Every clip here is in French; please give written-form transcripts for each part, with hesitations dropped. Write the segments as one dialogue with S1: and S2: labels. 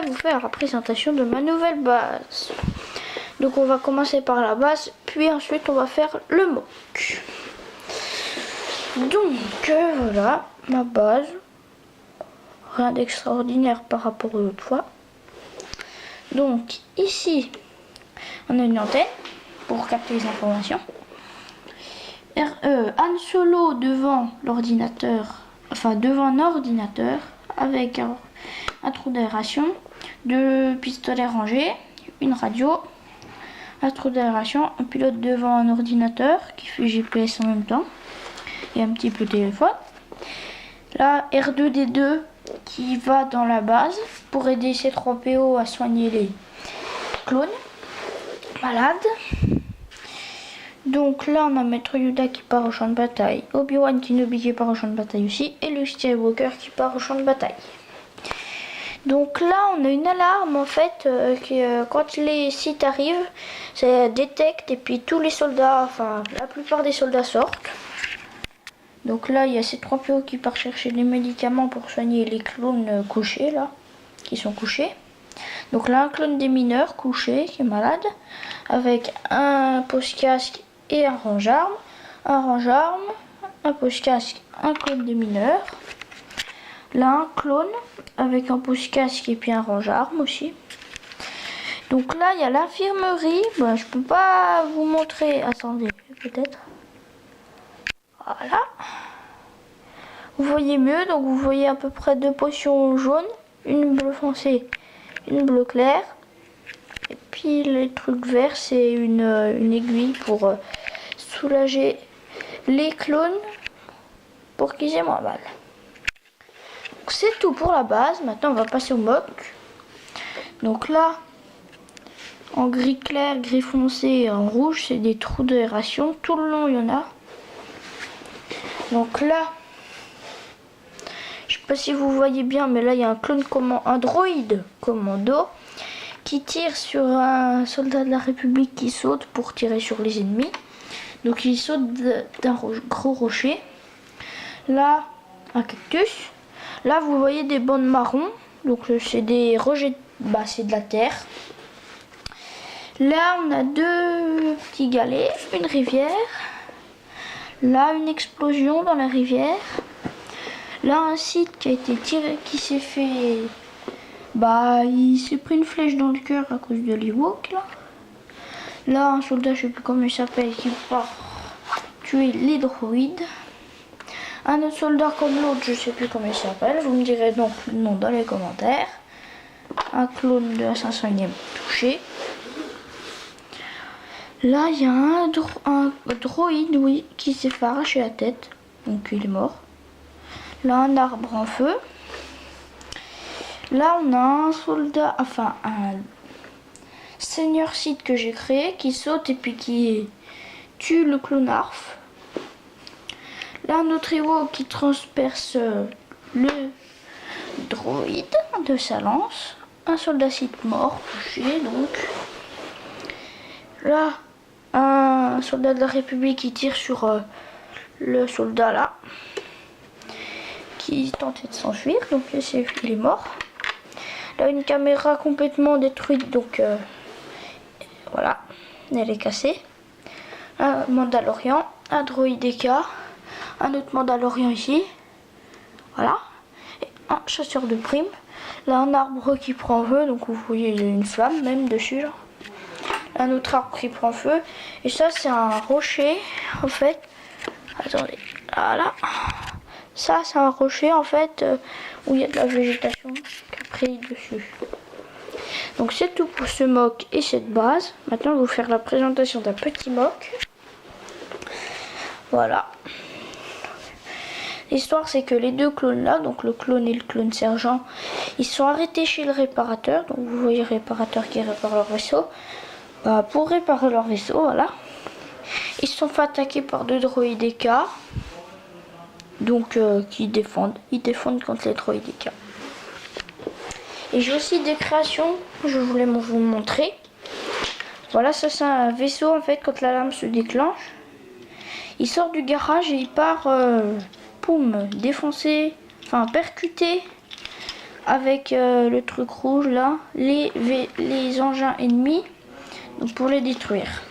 S1: vous faire la présentation de ma nouvelle base. Donc on va commencer par la base, puis ensuite on va faire le mock. Donc voilà ma base. Rien d'extraordinaire par rapport à l'autre fois. Donc ici on a une antenne pour capter les informations. Han Solo devant l'ordinateur, enfin devant un ordinateur avec un trou d'aération, 2 pistolets rangés, une radio, un trou d'aération, un pilote devant un ordinateur qui fait GPS en même temps et un petit peu téléphone. Là, R2D2 qui va dans la base pour aider C3PO à soigner les clones malades. Donc là, on a Maître Yoda qui part au champ de bataille, Obi-Wan Kenobi qui part au champ de bataille aussi, et Luke Skywalker qui part au champ de bataille. Donc là, on a une alarme en fait, quand les Sith arrivent, ça détecte et puis tous les soldats, enfin la plupart des soldats sortent. Donc là, il y a ces 3 PO qui partent chercher des médicaments pour soigner les clones couchés là, qui sont couchés. Donc là, un clone des mineurs couché qui est malade, avec un pose-casque et un range-armes, un pose-casque, un clone des mineurs. Là, un clone avec un pose-casque et puis un range-armes aussi. Donc là, il y a l'infirmerie. Bah, je peux pas vous montrer. Attendez, peut-être. Voilà. Vous voyez mieux, donc vous voyez à peu près 2 potions jaunes, une bleue foncée, une bleue claire. Et puis les trucs verts, c'est une aiguille pour soulager les clones pour qu'ils aient moins mal. C'est tout pour la base. Maintenant on va passer au mock. Donc là, en gris clair, gris foncé et en rouge, c'est des trous d'aération. Tout le long il y en a. Donc là, je sais pas si vous voyez bien, mais là il y a un droïde commando qui tire sur un soldat de la République qui saute pour tirer sur les ennemis. Donc il saute d'un gros rocher. Là, un cactus. Là, vous voyez des bandes marron. Donc c'est des rejets, c'est de la terre. Là, on a 2 petits galets, une rivière. Là, une explosion dans la rivière. Là, un Sith qui a été tiré, qui s'est fait... il s'est pris une flèche dans le cœur à cause de l'Ewok là. Là, un soldat, je sais plus comment il s'appelle, qui part tuer les droïdes. Un autre soldat comme l'autre, je sais plus comment il s'appelle. Vous me direz donc le nom dans les commentaires. Un clone de la 501e touché. Là, il y a un droïde, oui, qui s'est fait arracher la tête. Donc il est mort. Là, un arbre en feu. Là, on a un soldat, enfin un seigneur Sith que j'ai créé qui saute et puis qui tue le clone Arf. Là, un autre Ewok qui transperce le droïde de sa lance. Un soldat Sith mort, touché donc. Là, un soldat de la République qui tire sur le soldat là, qui tentait de s'enfuir, donc il est mort. Là, une caméra complètement détruite, donc voilà, elle est cassée. Un Mandalorian, un droïde DK, un autre Mandalorian ici, voilà, et un chasseur de primes. Là, un arbre qui prend feu, donc vous voyez il y a une flamme même dessus là. Un autre arbre qui prend feu, et ça c'est un rocher en fait. Attendez, voilà. Ça c'est un rocher en fait où il y a de la végétation qui a pris dessus. Donc c'est tout pour ce mock et cette base. Maintenant je vais vous faire la présentation d'un petit mock. Voilà. L'histoire c'est que les 2 clones là, donc le clone et le clone sergent, ils sont arrêtés chez le réparateur. Donc vous voyez le réparateur qui répare leur vaisseau. Pour réparer leur vaisseau, voilà. Ils se sont fait attaquer par 2 droïdes DK. Donc ils défendent contre les droïdes DK. Et j'ai aussi des créations, je voulais vous montrer. Voilà, ça c'est un vaisseau en fait quand l'alarme se déclenche. Il sort du garage et il part, défoncer, enfin percuter avec le truc rouge là, les engins ennemis, donc pour les détruire.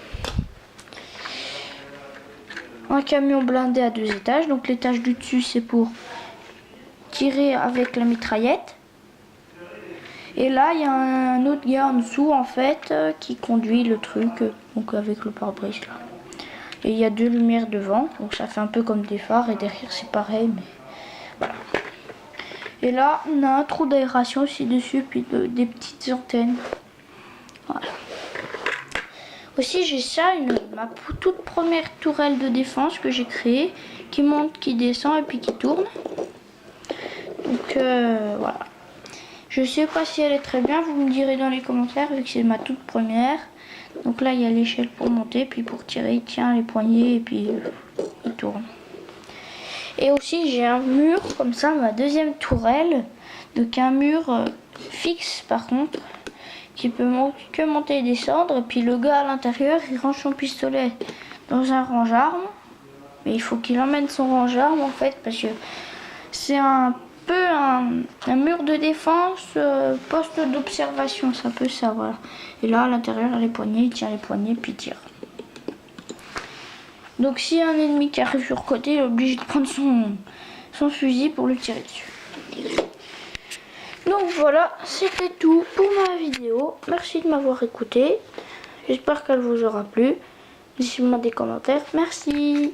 S1: Un camion blindé à 2 étages, donc l'étage du dessus c'est pour tirer avec la mitraillette. Et là il y a un autre gars en dessous en fait qui conduit le truc, donc avec le pare-brise là. Et il y a 2 lumières devant, donc ça fait un peu comme des phares, et derrière c'est pareil, mais voilà. Et là on a un trou d'aération aussi dessus, puis des petites antennes. Voilà. Aussi j'ai ça, ma toute première tourelle de défense que j'ai créée, qui monte, qui descend et puis qui tourne. Donc voilà. Je sais pas si elle est très bien, vous me direz dans les commentaires vu que c'est ma toute première. Donc là il y a l'échelle pour monter, puis pour tirer il tient les poignées et puis il tourne. Et aussi j'ai un mur comme ça, ma deuxième tourelle, donc un mur fixe par contre, qui peut que monter et descendre. Et puis le gars à l'intérieur il range son pistolet dans un range-armes, mais il faut qu'il emmène son range-armes en fait, parce que c'est un peu un mur de défense, poste d'observation, c'est un peu ça, voilà. Et là à l'intérieur les poignées, il tient les poignées puis il tire. Donc s'il y a un ennemi qui arrive sur le côté, il est obligé de prendre son fusil pour le tirer dessus. Donc voilà, c'était tout pour ma vidéo. Merci de m'avoir écouté. J'espère qu'elle vous aura plu. Laissez-moi des commentaires. Merci.